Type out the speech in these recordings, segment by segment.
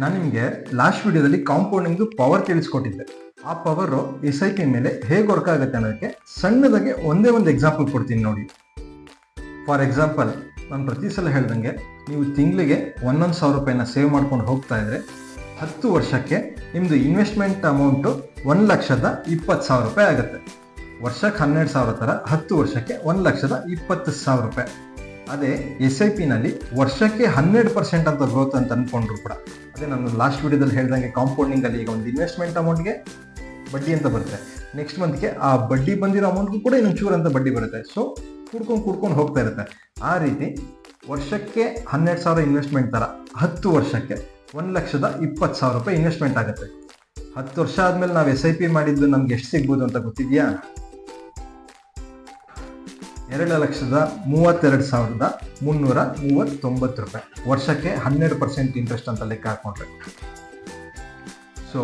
ನಾನು ನಿಮಗೆ ಲಾಸ್ಟ್ ವಿಡಿಯೋದಲ್ಲಿ ಕಾಂಪೌಂಡಿಂಗ್ ಪವರ್ ತಿಳಿಸ್ಕೊಟ್ಟಿದ್ದೆ. ಆ ಪವರು SIP ಮೇಲೆ ಹೇಗೆ ವರ್ಕ್ ಆಗುತ್ತೆ ಅನ್ನೋದಕ್ಕೆ ಸಣ್ಣದಾಗೆ ಒಂದೇ ಒಂದು ಎಕ್ಸಾಂಪಲ್ ಕೊಡ್ತೀನಿ ನೋಡಿ. ಫಾರ್ ಎಕ್ಸಾಂಪಲ್, ನಾನು ಪ್ರತಿ ಸಲ ಹೇಳ್ದಂಗೆ ನೀವು ತಿಂಗಳಿಗೆ 1,000 ರೂಪಾಯಿನ ಸೇವ್ ಮಾಡ್ಕೊಂಡು ಹೋಗ್ತಾ ಇದ್ರೆ 10 ವರ್ಷಕ್ಕೆ ನಿಮ್ಮದು ಇನ್ವೆಸ್ಟ್ಮೆಂಟ್ ಅಮೌಂಟು 1,20,000 ರೂಪಾಯಿ ಆಗುತ್ತೆ. ವರ್ಷಕ್ಕೆ 12,000 ಥರ 10 ವರ್ಷಕ್ಕೆ 1,20,000 ರೂಪಾಯಿ. ಅದೇ SIP ನಲ್ಲಿ ವರ್ಷಕ್ಕೆ 12% ಅಂತ ಗ್ರೋತ್ ಅಂತ ಅನ್ಕೊಂಡ್ರು ಕೂಡ, ಅದೇ ನಾನು ಲಾಸ್ಟ್ ವಿಡಿಯೋದಲ್ಲಿ ಹೇಳ್ದಂಗೆ ಕಾಂಪೌಂಡಿಂಗ್ ಅಲ್ಲಿ ಈಗ ಒಂದು ಇನ್ವೆಸ್ಟ್ಮೆಂಟ್ ಅಮೌಂಟ್ಗೆ ಬಡ್ಡಿ ಅಂತ ಬರುತ್ತೆ, ನೆಕ್ಸ್ಟ್ ಮಂತ್ಗೆ ಆ ಬಡ್ಡಿ ಬಂದಿರೋ ಅಮೌಂಟ್ಗೂ ಕೂಡ ಇನ್ನೊಂಚೂರು ಅಂತ ಬಡ್ಡಿ ಬರುತ್ತೆ. ಸೊ ಕೂಡ್ಕೊಂಡು ಹೋಗ್ತಾ ಇರುತ್ತೆ. ಆ ರೀತಿ ವರ್ಷಕ್ಕೆ 12,000 ಇನ್ವೆಸ್ಟ್ಮೆಂಟ್ ಥರ 10 ವರ್ಷಕ್ಕೆ 1,20,000 ರೂಪಾಯಿ ಇನ್ವೆಸ್ಟ್ಮೆಂಟ್ ಆಗುತ್ತೆ. 10 ವರ್ಷ ಆದ್ಮೇಲೆ ನಾವು SIP ಮಾಡಿದ್ದು ನಮ್ಗೆ ಎಷ್ಟು ಸಿಗ್ಬೋದು ಅಂತ ಗೊತ್ತಿದೆಯಾ? 2,32,339 ರೂಪಾಯಿ ವರ್ಷಕ್ಕೆ 12% ಇಂಟ್ರೆಸ್ಟ್ ಅಂತ ಲೆಕ್ಕ ಹಾಕೊಂಡ್ರೆ. ಸೊ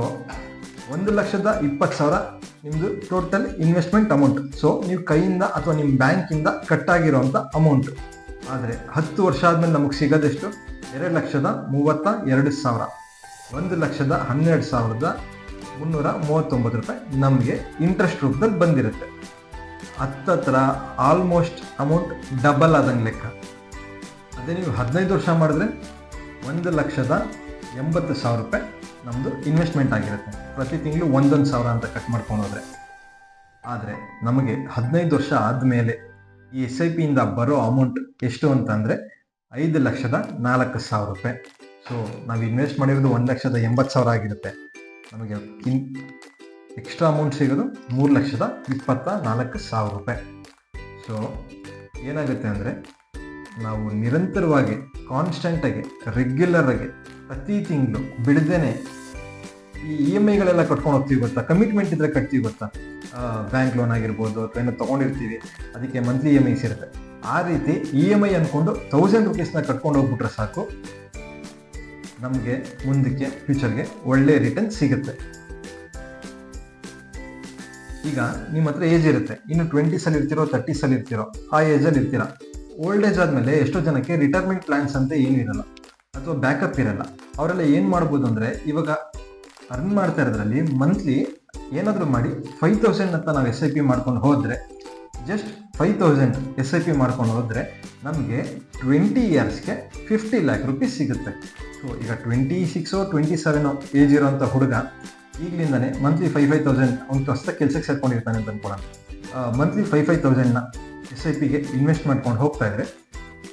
1,20,000 ನಿಮ್ಮದು ಟೋಟಲ್ ಇನ್ವೆಸ್ಟ್ಮೆಂಟ್ ಅಮೌಂಟ್. ಸೊ ನೀವು ಕೈಯಿಂದ ಅಥವಾ ನಿಮ್ಮ ಬ್ಯಾಂಕಿಂದ ಕಟ್ ಆಗಿರೋಂಥ ಅಮೌಂಟ್. ಆದರೆ 10 ವರ್ಷ ಆದಮೇಲೆ ನಮಗೆ ಸಿಗೋದೆಷ್ಟು? 2,32,000. 1,12,339 ರೂಪಾಯಿ ನಮಗೆ ಇಂಟ್ರೆಸ್ಟ್ ರೂಪದಲ್ಲಿ ಬಂದಿರುತ್ತೆ. ಹತ್ತತ್ರ ಆಲ್ಮೋಸ್ಟ್ ಅಮೌಂಟ್ ಡಬಲ್ ಆದಂಗೆ ಲೆಕ್ಕ. ಅದೇ ನೀವು 15 ವರ್ಷ ಮಾಡಿದ್ರೆ 1,80,000 ರೂಪಾಯಿ ನಮ್ಮದು ಇನ್ವೆಸ್ಟ್ಮೆಂಟ್ ಆಗಿರುತ್ತೆ. ಪ್ರತಿ ತಿಂಗಳು 1,000 ಅಂತ ಕಟ್ ಮಾಡ್ಕೊಂಡು ಹೋದರೆ. ಆದರೆ ನಮಗೆ 15 ವರ್ಷ ಆದಮೇಲೆ ಈ SIP ಇಂದ ಬರೋ ಅಮೌಂಟ್ ಎಷ್ಟು ಅಂತಂದರೆ 5,04,000 ರೂಪಾಯಿ. ಸೊ ನಾವು ಇನ್ವೆಸ್ಟ್ ಮಾಡಿರೋದು 1,80,000 ಆಗಿರುತ್ತೆ. ನಮಗೆ ಎಕ್ಸ್ಟ್ರಾ ಅಮೌಂಟ್ ಸಿಗೋದು 3,24,000 ರೂಪಾಯಿ. ಸೊ ಏನಾಗುತ್ತೆ ಅಂದರೆ ನಾವು ನಿರಂತರವಾಗಿ ಕಾನ್ಸ್ಟೆಂಟಾಗಿ ರೆಗ್ಯುಲರ್ ಆಗಿ ಪ್ರತಿ ತಿಂಗಳು ಬಿಡದೇನೆ ಈ EMIಗಳೆಲ್ಲ ಕಟ್ಕೊಂಡು ಹೋಗ್ತೀವಿ ಗೊತ್ತಾ, ಕಮಿಟ್ಮೆಂಟ್ ಇದ್ರೆ ಕಟ್ತೀವಿ ಗೊತ್ತಾ, ಬ್ಯಾಂಕ್ ಲೋನ್ ಆಗಿರ್ಬೋದು ಅಥವಾ ಏನೋ ತೊಗೊಂಡಿರ್ತೀವಿ, ಅದಕ್ಕೆ ಮಂತ್ಲಿ EMIs ಇರುತ್ತೆ. ಆ ರೀತಿ EMI ಅಂದ್ಕೊಂಡು 1,000 ರೂಪೀಸ್ನ ಕಟ್ಕೊಂಡು ಹೋಗ್ಬಿಟ್ರೆ ಸಾಕು, ನಮಗೆ ಮುಂದಕ್ಕೆ ಫ್ಯೂಚರ್ಗೆ ಒಳ್ಳೆ ರಿಟರ್ನ್ ಸಿಗುತ್ತೆ. ಈಗ ನಿಮ್ಮ ಹತ್ರ ಏಜ್ ಇರುತ್ತೆ, ಇನ್ನು 20s ಇರ್ತಿರೋ 30s ಇರ್ತಿರೋ, ಆ ಏಜಲ್ಲಿ ಇರ್ತೀರ. ಓಲ್ಡ್ ಏಜ್ ಆದಮೇಲೆ ಎಷ್ಟೋ ಜನಕ್ಕೆ ರಿಟೈರ್ಮೆಂಟ್ ಪ್ಲಾನ್ಸ್ ಅಂತ ಏನೂ ಇರಲ್ಲ ಅಥವಾ ಬ್ಯಾಕಪ್ ಇರಲ್ಲ. ಅವರೆಲ್ಲ ಏನು ಮಾಡ್ಬೋದು ಅಂದರೆ, ಇವಾಗ ಅರ್ನ್ ಮಾಡ್ತಾ ಇರೋದ್ರಲ್ಲಿ ಮಂತ್ಲಿ ಏನಾದರೂ ಮಾಡಿ 5,000 ಅಂತ ನಾವು SIP ಮಾಡ್ಕೊಂಡು ಹೋದರೆ, ಜಸ್ಟ್ 5,000 SIP ಮಾಡ್ಕೊಂಡು ಹೋದರೆ ನಮಗೆ 20 ಇಯರ್ಸ್ಗೆ 50 lakh ರೂಪೀಸ್ ಸಿಗುತ್ತೆ. ಸೊ ಈಗ 26 27 ಏಜ್ ಇರೋಂಥ ಹುಡುಗ ಈಗಲಿಂದನೇ ಮಂತ್ಲಿ 5,000 ಅವ್ನು ಹೊಸ ಕೆಲಸಕ್ಕೆ ಸೇರ್ಕೊಂಡಿರ್ತಾನೆ ಅಂತ ಅನ್ಕೊಳ್ಳೋಣ. ಮಂತ್ಲಿ 5,000ನ SIPಗೆ ಇನ್ವೆಸ್ಟ್ ಮಾಡ್ಕೊಂಡು ಹೋಗ್ತಾ ಇದ್ರೆ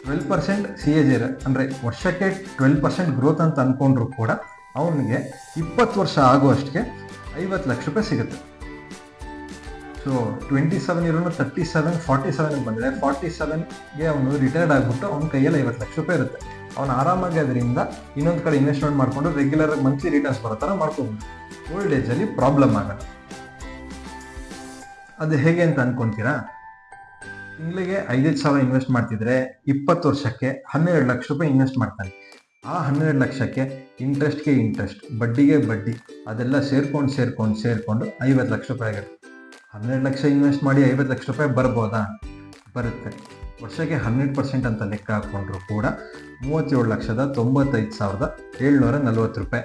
12% CAGR ಅಂದರೆ ವರ್ಷಕ್ಕೆ 12% ಗ್ರೋತ್ ಅಂತ ಅಂದ್ಕೊಂಡ್ರು ಕೂಡ ಅವನಿಗೆ 20 ವರ್ಷ ಆಗುವಷ್ಟಿಗೆ 50 ಲಕ್ಷ ರೂಪಾಯಿ ಸಿಗುತ್ತೆ. ಸೊ 27 ಇರೋನು 37 47 ಬಂದರೆ 47ಗೆ ಅವನು ರಿಟೈರ್ಡ್ ಆಗಿಬಿಟ್ಟು ಅವ್ನ ಕೈಯಲ್ಲಿ 50 ಲಕ್ಷ ರೂಪಾಯಿ ಇರುತ್ತೆ. ಅವನು ಆರಾಮಾಗಿ ಅದರಿಂದ ಇನ್ನೊಂದು ಕಡೆ ಇನ್ವೆಸ್ಟ್ಮೆಂಟ್ ಮಾಡಿಕೊಂಡು ರೆಗ್ಯುಲರ್ ಮಂತ್ಲಿ ರಿಟರ್ನ್ಸ್ ಬರೋ ಥರ ಮಾಡ್ಕೋಬೋದು. ಓಲ್ಡ್ ಏಜಲ್ಲಿ ಪ್ರಾಬ್ಲಮ್ ಆಗಲ್ಲ. ಅದು ಹೇಗೆ ಅಂತ ಅನ್ಕೊಂತೀರಾ? ತಿಂಗಳಿಗೆ 5,000 ಇನ್ವೆಸ್ಟ್ ಮಾಡ್ತಿದ್ರೆ 20 ವರ್ಷಕ್ಕೆ 12 ಲಕ್ಷ ರೂಪಾಯಿ ಇನ್ವೆಸ್ಟ್ ಮಾಡ್ತಾನೆ. ಆ 12 ಲಕ್ಷಕ್ಕೆ ಇಂಟ್ರೆಸ್ಟ್ಗೆ ಇಂಟ್ರೆಸ್ಟ್, ಬಡ್ಡಿಗೆ ಬಡ್ಡಿ, ಅದೆಲ್ಲ ಸೇರ್ಕೊಂಡು 50 ಲಕ್ಷ ರೂಪಾಯಿ ಆಗುತ್ತೆ. 12 ಲಕ್ಷ ಇನ್ವೆಸ್ಟ್ ಮಾಡಿ 50 ಲಕ್ಷ ರೂಪಾಯಿ ಬರ್ಬೋದಾ? ಬರುತ್ತೆ. ವರ್ಷಕ್ಕೆ 12% ಅಂತ ಲೆಕ್ಕ ಹಾಕ್ಕೊಂಡ್ರು ಕೂಡ 37,95,740 ರೂಪಾಯಿ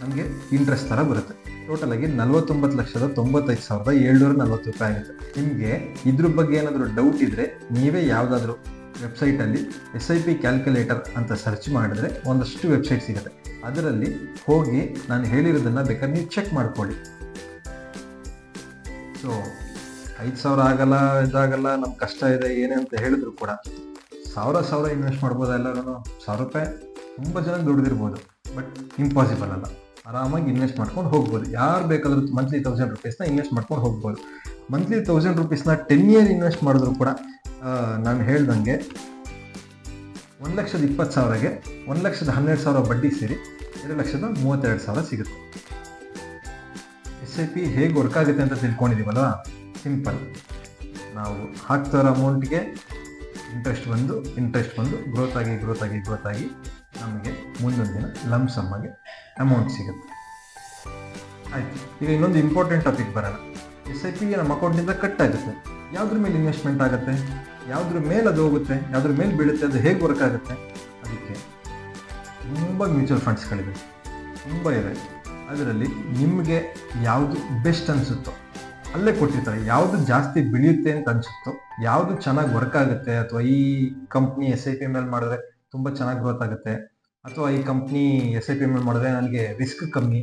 ನಮಗೆ ಇಂಟ್ರೆಸ್ಟ್ ಥರ ಬರುತ್ತೆ. ಟೋಟಲಾಗಿ 49,95,740 ರೂಪಾಯಿ ಆಗುತ್ತೆ. ನಿಮಗೆ ಇದ್ರ ಬಗ್ಗೆ ಏನಾದರೂ ಡೌಟ್ ಇದ್ದರೆ ನೀವೇ ಯಾವುದಾದ್ರೂ ವೆಬ್ಸೈಟಲ್ಲಿ SIP ಕ್ಯಾಲ್ಕುಲೇಟರ್ ಅಂತ ಸರ್ಚ್ ಮಾಡಿದ್ರೆ ಒಂದಷ್ಟು ವೆಬ್ಸೈಟ್ ಸಿಗುತ್ತೆ. ಅದರಲ್ಲಿ ಹೋಗಿ ನಾನು ಹೇಳಿರೋದನ್ನು ಬೇಕಾದ್ರೆ ನೀವು ಚೆಕ್ ಮಾಡ್ಕೊಳ್ಳಿ. ಸೊ 5,000 ಆಗಲ್ಲ, ಇದಾಗಲ್ಲ, ನಮ್ಗೆ ಕಷ್ಟ ಇದೆ ಏನೇ ಅಂತ ಹೇಳಿದ್ರು ಕೂಡ 1,000 ಇನ್ವೆಸ್ಟ್ ಮಾಡ್ಬೋದು. ಎಲ್ಲರೂ 1,000 ರೂಪಾಯಿ ತುಂಬ ಜನ ದುಡ್ದಿರ್ಬೋದು, ಬಟ್ ಇಂಪಾಸಿಬಲ್ ಅಲ್ಲ. ಆರಾಮಾಗಿ ಇನ್ವೆಸ್ಟ್ ಮಾಡ್ಕೊಂಡು ಹೋಗ್ಬೋದು. ಯಾರು ಬೇಕಾದ್ರೂ ಮಂತ್ಲಿ 1,000 ರೂಪೀಸ್ನ ಇನ್ವೆಸ್ಟ್ ಮಾಡ್ಕೊಂಡು ಹೋಗ್ಬೋದು. ಮಂತ್ಲಿ 1,000 ರೂಪೀಸ್ನ 10 ಇಯರ್ ಇನ್ವೆಸ್ಟ್ ಮಾಡಿದ್ರು ಕೂಡ ನಾನು ಹೇಳ್ದಂಗೆ 1,20,000ಗೆ 1,12,000 ಬಡ್ಡಿ ಸೇರಿ 2,32,000 ಸಿಗುತ್ತೆ. SIP ಹೇಗೆ ವರ್ಕ್ ಆಗುತ್ತೆ ಅಂತ ತಿಳ್ಕೊಂಡಿದ್ದೀವಲ್ವ? ಸಿಂಪಲ್. ನಾವು ಹಾಕ್ತಾ ಇರೋ ಅಮೌಂಟ್ಗೆ ಇಂಟ್ರೆಸ್ಟ್ ಬಂದು ಗ್ರೋತ್ ಆಗಿ ನಮಗೆ ಮುಂದೊಂದು ದಿನ ಲಂಸಮ್ಮಾಗಿ ಅಮೌಂಟ್ ಸಿಗುತ್ತೆ. ಆಯಿತು. ಈಗ ಇನ್ನೊಂದು ಇಂಪಾರ್ಟೆಂಟ್ ಟಾಪಿಕ್ ಬರೋಣ. SIPಗೆ ನಮ್ಮ ಅಕೌಂಟಿಂದ ಕಟ್ ಆಗುತ್ತೆ. ಯಾವುದ್ರ ಮೇಲೆ ಇನ್ವೆಸ್ಟ್ಮೆಂಟ್ ಆಗುತ್ತೆ, ಯಾವುದ್ರ ಮೇಲೆ ಅದು ಹೋಗುತ್ತೆ, ಯಾವುದ್ರ ಮೇಲೆ ಬೀಳುತ್ತೆ, ಅದು ಹೇಗೆ ವರ್ಕ್ ಆಗುತ್ತೆ? ಅದಕ್ಕೆ ತುಂಬ ಮ್ಯೂಚುವಲ್ ಫಂಡ್ಸ್ಗಳಿದೆ. ತುಂಬ ಇದೆ. ಅದರಲ್ಲಿ ನಿಮಗೆ ಯಾವುದು ಬೆಸ್ಟ್ ಅನಿಸುತ್ತೋ ಅಲ್ಲೇ ಕೊಟ್ಟಿರ್ತಾರೆ. ಯಾವುದು ಜಾಸ್ತಿ ಬೆಳೆಯುತ್ತೆ ಅಂತ ಅನಿಸುತ್ತೋ, ಯಾವುದು ಚೆನ್ನಾಗಿ ವರ್ಕ್ ಆಗುತ್ತೆ, ಅಥವಾ ಈ ಕಂಪ್ನಿ SIP ಮೇಲೆ ಮಾಡಿದ್ರೆ ತುಂಬ ಚೆನ್ನಾಗಿ ಗ್ರೋತ್ ಆಗುತ್ತೆ, ಅಥವಾ ಈ ಕಂಪ್ನಿ SIP ಮೇಲೆ ಮಾಡಿದ್ರೆ ನನಗೆ ರಿಸ್ಕ್ ಕಮ್ಮಿ,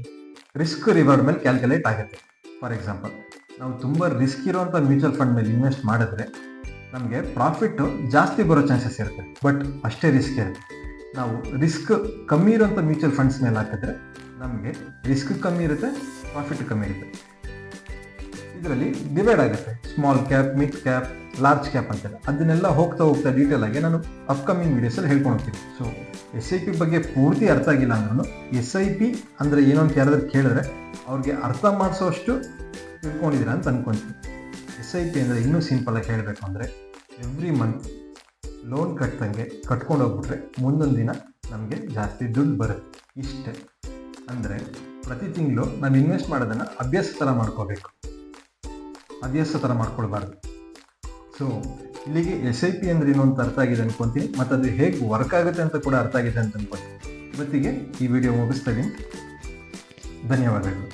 ರಿಸ್ಕ್ ರಿವಾರ್ಡ್ ಮೇಲೆ ಕ್ಯಾಲ್ಕುಲೇಟ್ ಆಗುತ್ತೆ. ಫಾರ್ ಎಕ್ಸಾಂಪಲ್, ನಾವು ತುಂಬ ರಿಸ್ಕ್ ಇರೋಂಥ ಮ್ಯೂಚುವಲ್ ಫಂಡ್ ಮೇಲೆ ಇನ್ವೆಸ್ಟ್ ಮಾಡಿದ್ರೆ ನಮಗೆ ಪ್ರಾಫಿಟ್ಟು ಜಾಸ್ತಿ ಬರೋ ಚಾನ್ಸಸ್ ಇರುತ್ತೆ, ಬಟ್ ಅಷ್ಟೇ ರಿಸ್ಕ್ ಇರುತ್ತೆ. ನಾವು ರಿಸ್ಕ್ ಕಮ್ಮಿ ಇರೋಂಥ ಮ್ಯೂಚುವಲ್ ಫಂಡ್ಸ್ ಮೇಲೆ ಹಾಕಿದ್ರೆ ನಮಗೆ ರಿಸ್ಕ್ ಕಮ್ಮಿ ಇರುತ್ತೆ, ಪ್ರಾಫಿಟ್ ಕಮ್ಮಿ ಇರುತ್ತೆ. ಇದರಲ್ಲಿ ಡಿವೈಡ್ ಆಗುತ್ತೆ, small cap, mid cap, large cap ಅಂತೆಲ್ಲ. ಅದನ್ನೆಲ್ಲ ಹೋಗ್ತಾ ಡೀಟೇಲ್ ಆಗಿ ನಾನು ಅಪ್ಕಮಿಂಗ್ ವೀಡಿಯೋಸಲ್ಲಿ ಹೇಳ್ಕೊಂಡು ಹೋಗ್ತೀನಿ. ಸೊ SIP ಬಗ್ಗೆ ಪೂರ್ತಿ ಅರ್ಥ ಆಗಿಲ್ಲ ಅಂದ್ರೂ SIP ಅಂದರೆ ಏನು ಅಂತ ಯಾರಾದ್ರೂ ಕೇಳಿದ್ರೆ ಅವ್ರಿಗೆ ಅರ್ಥ ಮಾಡಿಸೋಷ್ಟು ತಿಳ್ಕೊಂಡಿದ್ದೀರಾ ಅಂತ ಅಂದ್ಕೊಳ್ತೀನಿ. SIP ಅಂದರೆ ಇನ್ನೂ ಸಿಂಪಲಾಗಿ ಹೇಳಬೇಕು ಅಂದರೆ, ಎವ್ರಿ ಮಂತ್ ಲೋನ್ ಕಟ್ಕೊಂಡು ಹೋಗ್ಬಿಟ್ರೆ ಮುಂದೊಂದು ದಿನ ನಮಗೆ ಜಾಸ್ತಿ ದುಡ್ಡು ಬರುತ್ತೆ. ಇಷ್ಟೇ. ಅಂದರೆ ಪ್ರತಿ ತಿಂಗಳು ನಾವು ಇನ್ವೆಸ್ಟ್ ಮಾಡೋದನ್ನು ಅಭ್ಯಾಸ ಥರ ಮಾಡ್ಕೊಳ್ಬಾರ್ದು. ಸೊ ಇಲ್ಲಿಗೆ SIP ಅಂದ್ರೆ ಏನು ಅಂತ ಅರ್ಥ ಆಗಿದೆ ಅನ್ಕೊತೀನಿ, ಮತ್ತು ಅದು ಹೇಗೆ ವರ್ಕ್ ಆಗುತ್ತೆ ಅಂತ ಕೂಡ ಅರ್ಥ ಆಗಿದೆ ಅಂತ ಅನ್ಕೊತೀನಿ. ಇವತ್ತಿಗೆ ಈ ವಿಡಿಯೋ ಮುಗಿಸ್ತಾ ಇದ್ದೀನಿ. ಧನ್ಯವಾದಗಳು.